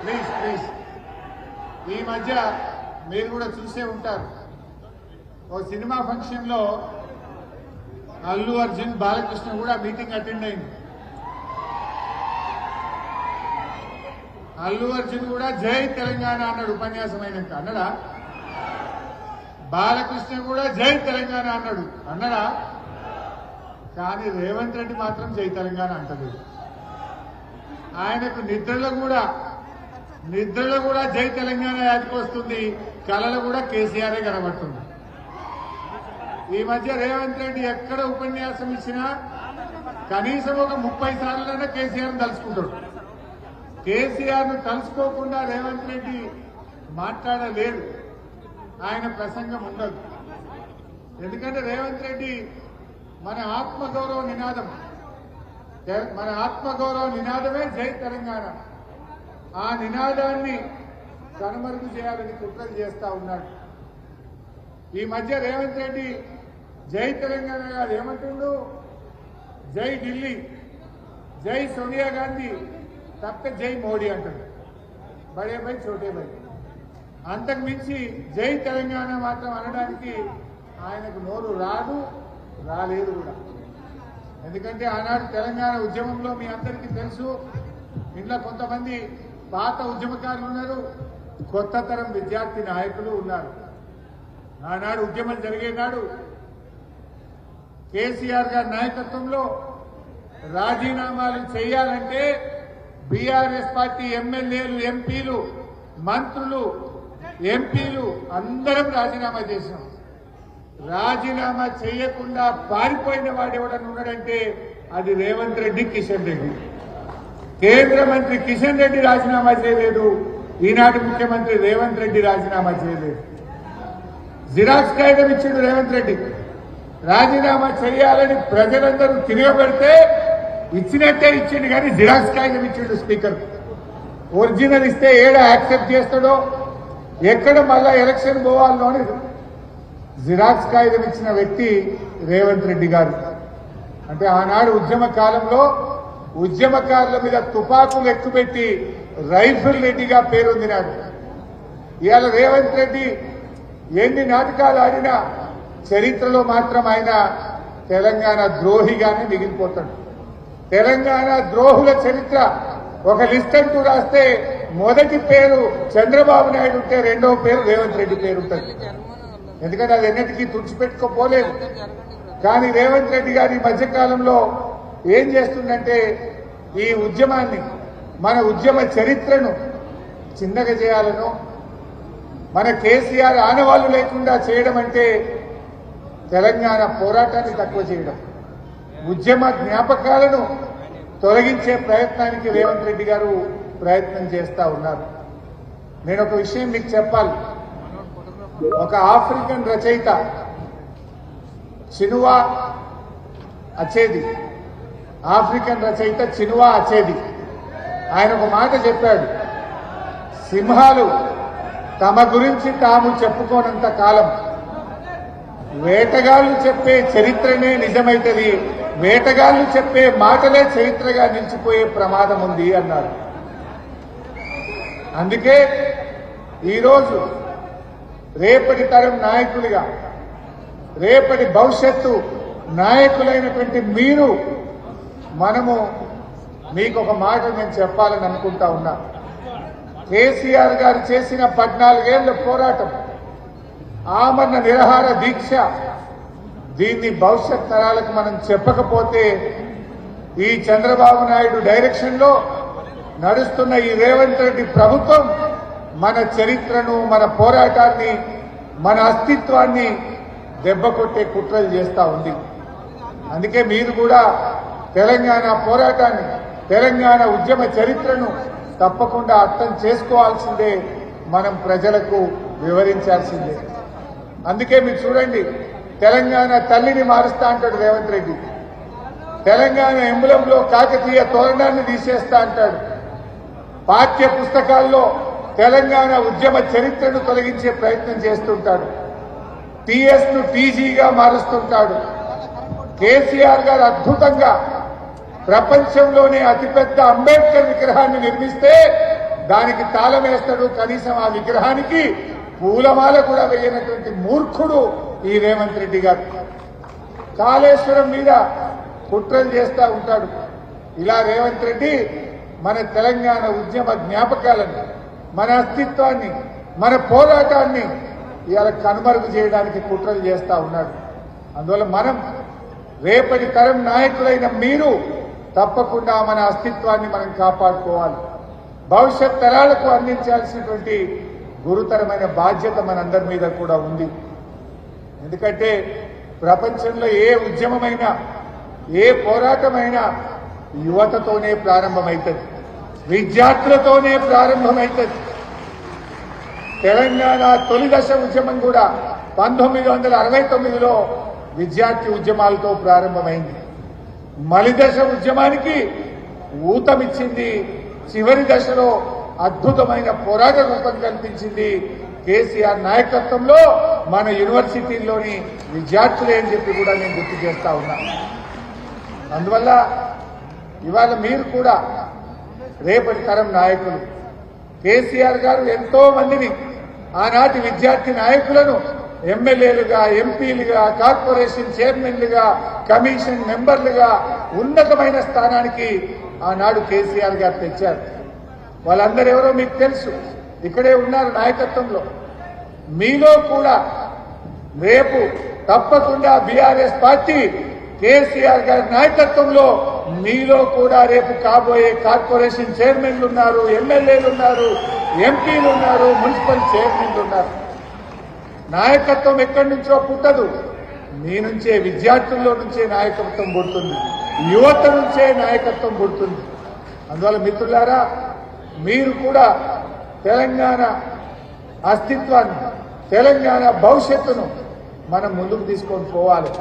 Please please ఈ మధ్య మీరు కూడా చూసే ఉంటారు, ఓ సినిమా ఫంక్షన్ లో అల్లు అర్జున్ బాలకృష్ణ కూడా మీటింగ్ అటెండ్ అయింది. అల్లు అర్జున్ కూడా జై తెలంగాణ అన్నాడు ఉపన్యాసం అయినాక. అన్నడా? బాలకృష్ణ కూడా జై తెలంగాణ అన్నడా? కానీ రేవంత్ రెడ్డి మాత్రం జై తెలంగాణ అంటలేదు. ఆయనకు నిద్రలో కూడా జై తెలంగాణ యాదికి వస్తుంది, కళలో కూడా కేసీఆరే కనబడుతుంది. ఈ మధ్య రేవంత్ రెడ్డి ఎక్కడ ఉపన్యాసం ఇచ్చినా కనీసం ఒక 30 సార్లైనా కేసీఆర్ను తలుచుకుంటాడు. కేసీఆర్ను తలుచుకోకుండా రేవంత్ రెడ్డి మాట్లాడలేడు, ఆయన ప్రసంగం ఉండదు. ఎందుకంటే రేవంత్ రెడ్డి మన ఆత్మగౌరవ నినాదమే జై తెలంగాణ. ఆ నినాదాన్ని కనుమరుగు చేయాలని కుట్రలు చేస్తా ఉన్నాడు. ఈ మధ్య రేవంత్ రెడ్డి జై తెలంగాణ కాదు, ఏమంటుండు? జై ఢిల్లీ, జై సోనియా గాంధీ, తప్ప జై మోడీ అంటాడు. బడే భై చోటే భై. అంతకు మించి జై తెలంగాణ మాత్రం అనడానికి ఆయనకు నోరు రాలేదు కూడా. ఎందుకంటే ఆనాడు తెలంగాణ ఉద్యమంలో మీ అందరికీ తెలుసు, ఇంట్లో కొంతమంది పాత ఉద్యమకారులు ఉన్నారు, కొత్త తరం విద్యార్థి నాయకులు ఉన్నారు. ఆనాడు ఉద్యమం జరిగే నాడు కేసీఆర్ గారి నాయకత్వంలో రాజీనామాలు చేయాలంటే బీఆర్ఎస్ పార్టీ ఎమ్మెల్యేలు, ఎంపీలు, మంత్రులు, ఎంపీలు అందరం రాజీనామా చేశాం. రాజీనామా చేయకుండా పారిపోయిన వాడు ఎవడన్నా ఉన్నాడంటే అది రేవంత్ రెడ్డి, కిషన్ రెడ్డి. కేంద్ర మంత్రి కిషన్ రెడ్డి రాజీనామా చేయలేదు, ఈనాటి ముఖ్యమంత్రి రేవంత్ రెడ్డి రాజీనామా చేయలేదు. జిరాక్స్ కాగితం ఇచ్చిండు రేవంత్ రెడ్డి. రాజీనామా చేయాలని ప్రజలందరూ తిరగబెడితే ఇచ్చినట్టే ఇచ్చిండు, కానీ జిరాక్స్ కాగితం ఇచ్చిండు స్పీకర్. ఒరిజినల్ ఇస్తే ఏడ యాక్సెప్ట్ చేస్తాడో, ఎక్కడ మళ్ళా ఎలక్షన్ పోవాలో అని జిరాక్స్ కాగితం ఇచ్చిన వ్యక్తి రేవంత్ రెడ్డి గారు. అంటే ఆనాడు ఉద్యమ కాలంలో ఉద్యమకారుల మీద తుపాకులు ఎక్కుపెట్టి రైఫిల్ రెడ్డిగా పేరొందినాడు. ఇవాళ రేవంత్ రెడ్డి ఎన్ని నాటకాలు ఆడినా చరిత్రలో మాత్రం ఆయన తెలంగాణ ద్రోహిగానే మిగిలిపోతాడు. తెలంగాణ ద్రోహుల చరిత్ర ఒక లిస్ట్ అంటూ రాస్తే మొదటి పేరు చంద్రబాబు నాయుడు ఉంటే రెండవ పేరు రేవంత్ రెడ్డి పేరు ఉంటుంది. ఎందుకంటే అది ఎన్నిటికీ తుడిచిపెట్టుకోపోలేదు. కానీ రేవంత్ రెడ్డి గారి ఈ మధ్యకాలంలో ఏం చేస్తుందంటే ఈ ఉద్యమాన్ని, మన ఉద్యమ చరిత్రను చిన్నగా చేయాలను, మన కేసీఆర్ ఆనవాళ్లు లేకుండా చేయడం అంటే తెలంగాణ పోరాటాన్ని తక్కువ చేయడం, ఉద్యమ జ్ఞాపకాలను తొలగించే ప్రయత్నానికి రేవంత్ రెడ్డి గారు ప్రయత్నం చేస్తా ఉన్నారు. నేను ఒక విషయం మీకు చెప్పాలి. ఒక ఆఫ్రికన్ రచయిత చినువా అచేది, ఆఫ్రికన్ రచయిత చినువా అచేది, ఆయన ఒక మాట చెప్పాడు. సింహాలు తమ గురించి తాము చెప్పుకోనంత కాలం వేటగాళ్లు చెప్పే చరిత్రనే నిజమైతది, వేటగాళ్లు చెప్పే మాటలే చరిత్రగా నిలిచిపోయే ప్రమాదం ఉంది అన్నారు. అందుకే ఈరోజు రేపటి తరం నాయకులుగా, రేపటి భవిష్యత్తు నాయకులైనటువంటి మీరు, మనము మీకు ఒక మాట నేను చెప్పాలని అనుకుంటా ఉన్నా. కేసీఆర్ గారు చేసిన 14 ఏళ్ల పోరాటం, ఆమరణ నిరాహార దీక్ష, దీన్ని భవిష్యత్ తరాలకు మనం చెప్పకపోతే ఈ చంద్రబాబు నాయుడు డైరెక్షన్ లో నడుస్తున్న ఈ రేవంత్ రెడ్డి ప్రభుత్వం మన చరిత్రను, మన పోరాటాన్ని, మన అస్తిత్వాన్ని దెబ్బకొట్టే కుట్రలు చేస్తా ఉంది. అందుకే మీరు కూడా తెలంగాణ పోరాటాన్ని, తెలంగాణ ఉద్యమ చరిత్రను తప్పకుండా అర్థం చేసుకోవాల్సిందే, మనం ప్రజలకు వివరించాల్సిందే. అందుకే మీరు చూడండి, తెలంగాణ తల్లిని మారుస్తా అంటాడు రేవంత్ రెడ్డి, తెలంగాణ ఎంబలంలో కాకతీయ తోరణాన్ని తీసేస్తా అంటాడు, పాఠ్య పుస్తకాల్లో తెలంగాణ ఉద్యమ చరిత్రను తొలగించే ప్రయత్నం చేస్తుంటాడు, టీఎస్ ను టీజీగా మారుస్తుంటాడు. కేసీఆర్ గారు అద్భుతంగా ప్రపంచంలోనే అతిపెద్ద అంబేద్కర్ విగ్రహాన్ని నిర్మిస్తే దానికి తాళం వేస్తాడు, కనీసం ఆ విగ్రహానికి పూలమాల కూడా వేయనటువంటి మూర్ఖుడు ఈ రేవంత్ రెడ్డి గారు. కాళేశ్వరం మీద కుట్రలు చేస్తా ఉంటాడు. ఇలా రేవంత్ రెడ్డి మన తెలంగాణ ఉద్యమ జ్ఞాపకాలను, మన అస్తిత్వాన్ని, మన పోరాటాన్ని ఇవాళ కనుమరుగు చేయడానికి కుట్రలు చేస్తా ఉన్నాడు. అందువల్ల మనం రేపటి తరం నాయకులైన మీరు తప్పకుండా మన అస్తిత్వాన్ని మనం కాపాడుకోవాలి. భవిష్యత్ తరాలకు అందించాల్సినటువంటి గురుతరమైన బాధ్యత మనందరి మీద కూడా ఉంది. ఎందుకంటే ప్రపంచంలో ఏ ఉద్యమమైనా, ఏ పోరాటమైనా యువతతోనే ప్రారంభమవుతుంది, విద్యార్థులతోనే ప్రారంభమవుతుంది. తెలంగాణ తొలి దశ ఉద్యమం కూడా 1969లో విద్యార్థి ఉద్యమాలతో ప్రారంభమైంది. మలిదశ ఉద్యమానికి ఊతమిచ్చింది, చివరి దశలో అద్భుతమైన పోరాట రూపం కల్పించింది కేసీఆర్ నాయకత్వంలో మన యూనివర్సిటీల్లోని విద్యార్థులే అని చెప్పి కూడా నేను గుర్తు చేస్తా ఉన్నా. అందువల్ల ఇవాళ మీరు కూడా రేపటి తరం నాయకులు. కేసీఆర్ గారు ఎంతో మందిని, ఆనాటి విద్యార్థి నాయకులను ఎమ్మెల్యేలుగా, ఎంపీలుగా, కార్పొరేషన్ చైర్మన్లుగా, కమిషన్ మెంబర్లుగా ఉన్నతమైన స్థానానికి ఆనాడు కేసీఆర్ గారు తెచ్చారు. వాళ్ళందరూ ఎవరో మీకు తెలుసు, ఇక్కడే ఉన్నారు నాయకత్వంలో. మీలో కూడా రేపు తప్పకుండా బీఆర్ఎస్ పార్టీ కేసీఆర్ గారి నాయకత్వంలో మీలో కూడా రేపు కాబోయే కార్పొరేషన్ చైర్మన్లు ఉన్నారు, ఎమ్మెల్యేలు ఉన్నారు, ఎంపీలు ఉన్నారు, మున్సిపల్ చైర్మన్లు ఉన్నారు. నాయకత్వం ఎక్కడి నుంచో పుట్టదు, మీ నుంచే, విద్యార్థుల్లో నుంచే నాయకత్వం పుడుతుంది, యువత నుంచే నాయకత్వం పుడుతుంది. అందువల్ల మిత్రులారా, మీరు కూడా తెలంగాణ అస్తిత్వాన్ని, తెలంగాణ భవిష్యత్తును మనం ముందుకు తీసుకొని పోవాలి.